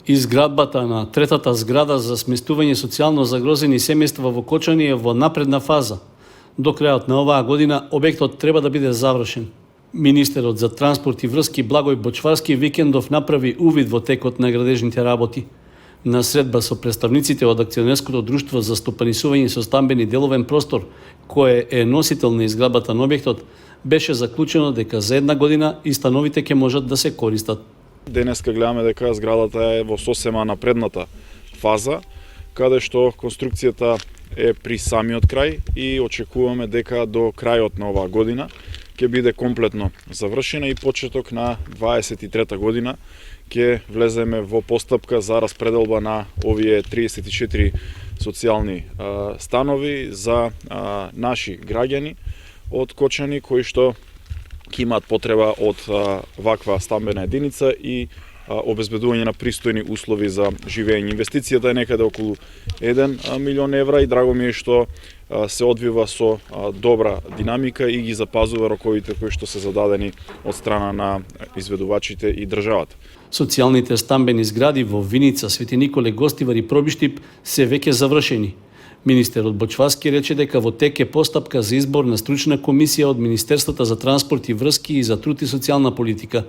Изградбата на третата зграда за сместување социјално загрозени семејства во Кочани е во напредна фаза. До крајот на оваа година објектот треба да биде завршен. Министерот за транспорт и врски Благој Бочварски викендов направи увид во текот на градежните работи. На средба со представниците од акционерското друштво за стопанисување со стамбени деловен простор, кое е носител на изградбата на објектот, беше заклучено дека за една година и становите ќе можат да се користат. Денеска гледаме дека зградата е во сосема напредната фаза, каде што конструкцијата е при самиот крај и очекуваме дека до крајот на оваа година ќе биде комплетно завршена и почеток на 23 година ќе влеземе во постапка за распределба на овие 34 социјални станови за наши граѓани од Кочани кои што ќе имаат потреба од ваква стамбена единица и обезбедување на пристојни услови за живење. Инвестицијата е некаде околу 1 милион евра и драго ми е што се одвива со добра динамика и ги запазува роковите кои што се зададени од страна на изведувачите и државата. Социјалните стамбени згради во Виница, Свети Николе, Гостивар и Пробиштип се веќе завршени. Министерот Бочварски рече дека во тек е постапка за избор на стручна комисија од Министерството за транспорт и врски и за труд и социјална политика.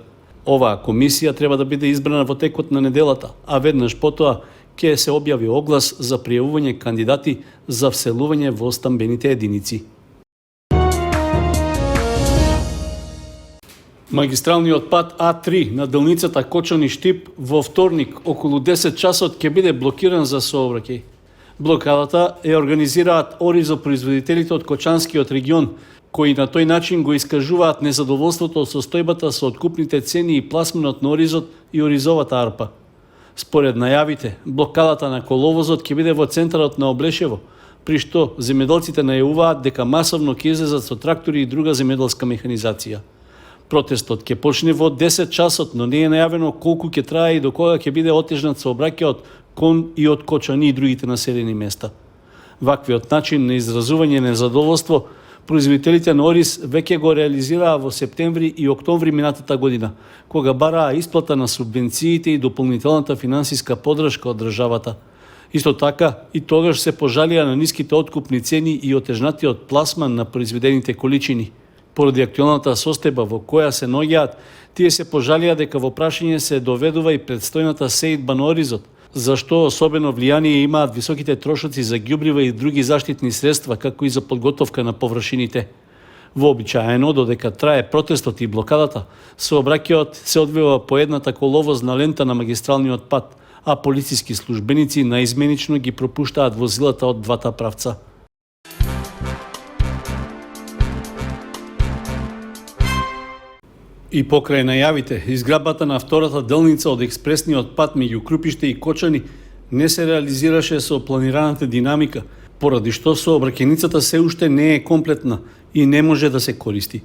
Оваа комисија треба да биде избрана во текот на неделата, а веднаш потоа ќе се објави оглас за пријавување кандидати за вселување во стамбените единици. Магистралниот пат А3 на делницата Кочани-Штип во вторник околу 10 часот ќе биде блокиран за сообраќај. Блокадата е организираат оризо производителите од Кочанскиот регион, кои на тој начин го искажуваат незадоволството од состојбата со откупните цени и пласманот на оризот и оризовата арпа. Според најавите, блокадата на коловозот ќе биде во центарот на Облешево, при што земјоделците најавуваат дека масовно ќе излезат со трактори и друга земјоделска механизација. Протестот ќе почне во 10 часот, но не е најавено колку ќе трае и до кога ќе биде отежнат сообраќајот кон и од Кочани и другите населени места. Ваквиот начин на изразување незадоволство производителите на ориз веќе го реализираа во септември и октомври минатата година, кога бараа исплата на субвенциите и дополнителната финансиска поддршка од државата. Исто така, и тогаш се пожалија на ниските откупни цени и отежнатиот пласман на произведените количини. Поради актуелната состојба во која се наоѓаат, тие се пожалија дека во прашање се доведува и предстојната сеидба на оризот, зашто особено влијание имаат високите трошоци за ѓубрива и други заштитни средства, како и за подготовка на површините. Вообичаено, додека трае протестот и блокадата, сообраќајот се одвива по едната коловозна лента на магистралниот пат, а полициски службеници наизменично ги пропуштаат возилата од двата правца. И покрај најавите, изградбата на втората делница од експресниот пат меѓу Крупиште и Кочани не се реализираше со планираната динамика, поради што сообраќајницата се уште не е комплетна и не може да се користи.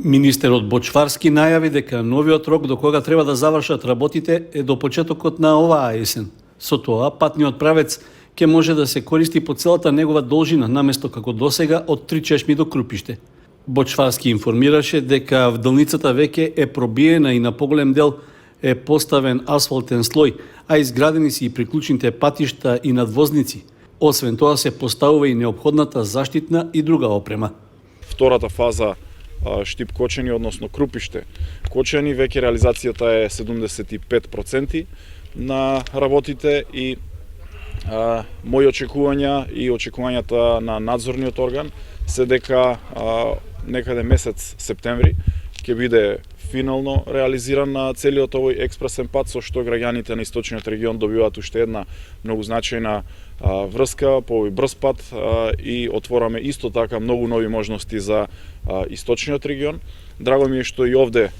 Министерот Бочварски најави дека новиот рок до кога треба да завршат работите е до почетокот на оваа есен. Со тоа, патниот правец ќе може да се користи по целата негова должина, наместо како досега од Три чешми до Крупиште. Бочварски информираше дека вделницата веќе е пробиена и на поголем дел е поставен асфалтен слој, а изградени се и приклучните патишта и надвозници. Освен тоа се поставува и неопходната заштитна и друга опрема. Втората фаза Штип Кочани, односно Крупиште Кочани, веќе реализацијата е 75% на работите и мои очекувања и очекувањата на надзорниот орган се дека некаде месец септември ќе биде финално реализиран на целиот овој експресен пат, со што граѓаните на источниот регион добиваат уште една многу значајна врска по овој брз пат и отвораме исто така многу нови можности за источниот регион. Драго ми е што и овде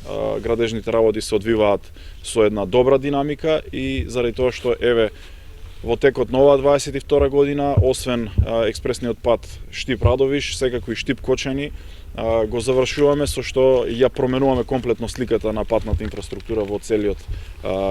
градежните работи се одвиваат со една добра динамика и заради тоа што еве во текот на оваа 22 година, освен експресниот пат Штип Радовиш, секако и Штип Кочани, го завршуваме со што ја променуваме комплетно сликата на патната инфраструктура во целиот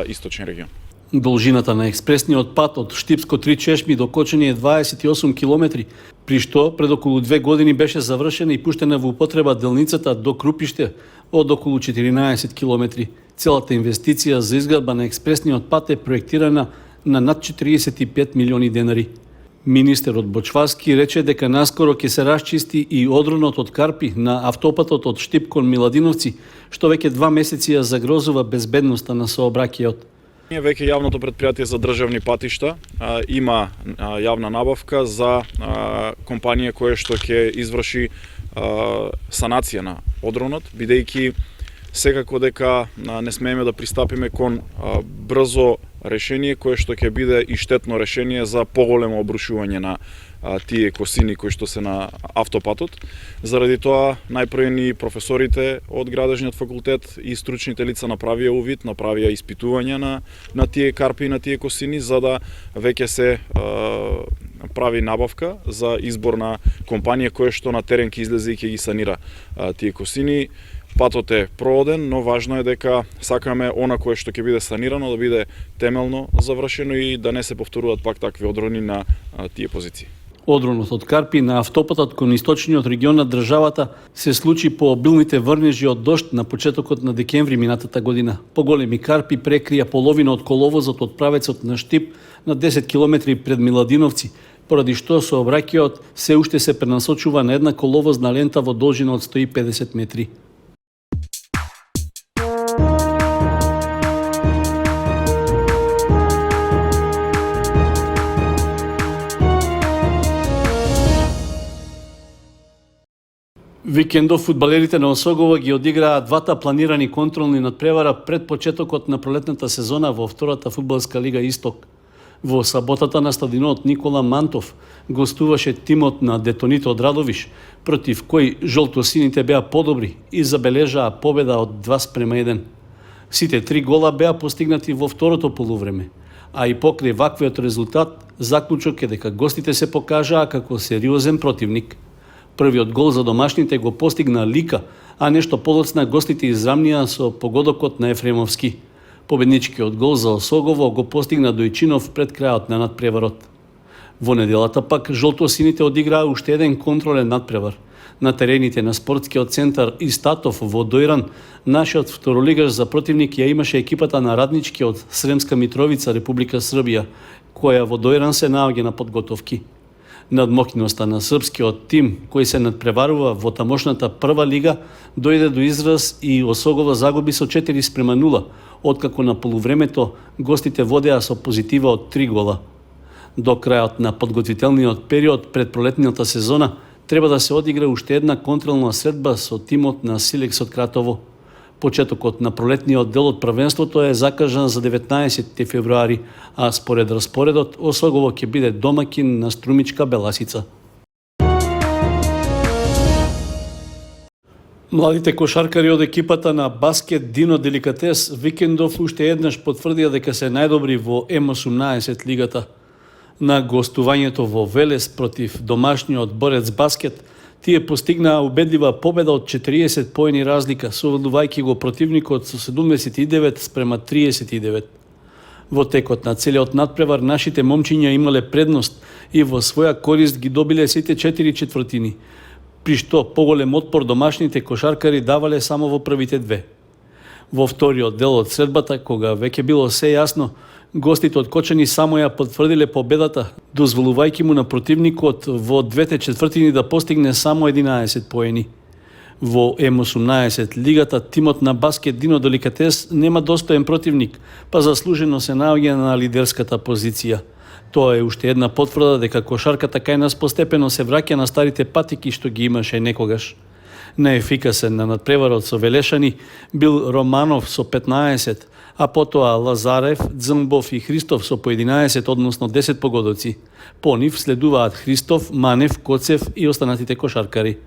источен регион. Должината на експресниот пат од Штипско Три чешми до Кочани е 28 километри, при што пред околу 2 години беше завршена и пуштена во употреба делницата до Крупиште од околу 14 километри. Целата инвестиција за изградба на експресниот пат е проектирана на над 45 милиони денари. Министерот Бочварски рече дека наскоро ќе се расчисти и одронот од Карпи на автопатот од Штип кон Миладиновци, што веќе 2 месеци ја загрозува безбедноста на сообраќајот. Веќе јавното предпријатие за државни патишта има јавна набавка за компанија која што ќе изврши санација на одронот, бидејќи секако дека не смееме да пристапиме кон брзо решение кое што ќе биде и штетно решение за поголемо обрушување на тие косини кои што се на автопатот. Заради тоа најпрво ни професорите од градежниот факултет и стручните лица направија увид, направија испитувања на тие карпи и на тие косини, за да веќе се прави набавка за избор на компанија која што на терен ќе излезе и ќе ги санира тие косини. Патот е прооден, но важно е дека сакаме она кое што ќе биде санирано да биде темелно завршено и да не се повторуваат пак такви одрони на тие позиции. Одронот од Карпи на автопатот кон источниот регион на државата се случи по обилните врнежи од дожд на почетокот на декември минатата година. Поголеми карпи прекрија половина од коловозот од правецот на Штип на 10 километри пред Миладиновци, поради што сообраќајот се уште се пренасочува на една коловозна лента во должина од 150 метри. Викендов фудбалерите на Осогово ги одиграа двата планирани контролни надпревара пред почетокот на пролетната сезона во втората фудбалска лига Исток. Во саботата на стадионот Никола Мантов гостуваше тимот на Детоните од Радовиш, против кој жолтосините беа подобри и забележаа победа од 2:1. Сите 3 гола беа постигнати во второто полувреме, а и покрај ваквиот резултат, заклучок е дека гостите се покажаа како сериозен противник. Првиот гол за домашните го постигна Лика, а нешто подоцна гостите израмнија со погодокот на Ефремовски. Победничкиот гол за Осогово го постигна Дојчинов пред крајот на надпреварот. Во неделата пак жолтосините одиграа уште еден контролен надпревар. На терените на спортскиот центар Истатов во Дојран, нашиот второлигаш за противник ја имаше екипата на Раднички од Сремска Митровица, Република Србија, која во Дојран се наоѓа на подготовки. Надмокниноста на српскиот тим, кој се надпреварува во тамошната прва лига, дојде до израз и Осогово загуби со 4:0, откако на полувремето гостите водеа со позитива од 3 гола. До крајот на подготвителниот период пред пролетната сезона треба да се одигра уште една контролна средба со тимот на Силекс од Кратово. Почетокот на пролетниот дел од првенството е закажан за 19 февруари, а според распоредот Осогово ќе биде домакин на Струмичка Беласица. Младите кошаркари од екипата на баскет Дино Деликатес викендов уште еднаш потврдија дека се најдобри во М18 лигата. На гостувањето во Велес против домашниот Борец баскет, тие постигнаа убедлива победа од 40 поени разлика, совладувајќи го противникот со 79:39. Во текот на целиот надпревар нашите момчиња имале предност и во своја корист ги добиле сите 4 четвртини, при што поголем отпор домашните кошаркари давале само во првите 2. Во вториот дел од средбата, кога веќе било се јасно, гостите од Кочани само ја потврдиле победата, дозволувајќи му на противникот во двете четвртини да постигне само 11 поени. Во М18 лигата тимот на баскет Дино Деликатес нема достоен противник, па заслужено се наоѓа на лидерската позиција. Тоа е уште една потврда дека кошарката кај нас постепено се враќа на старите патики што ги имаше некогаш. Наефикасен на надпреварот со Велешани бил Романов со 15, а потоа Лазарев, Дзмбов и Христов со по 11, односно 10 погодоци. По нив следуваат Христов, Манев, Коцев и останатите кошаркари.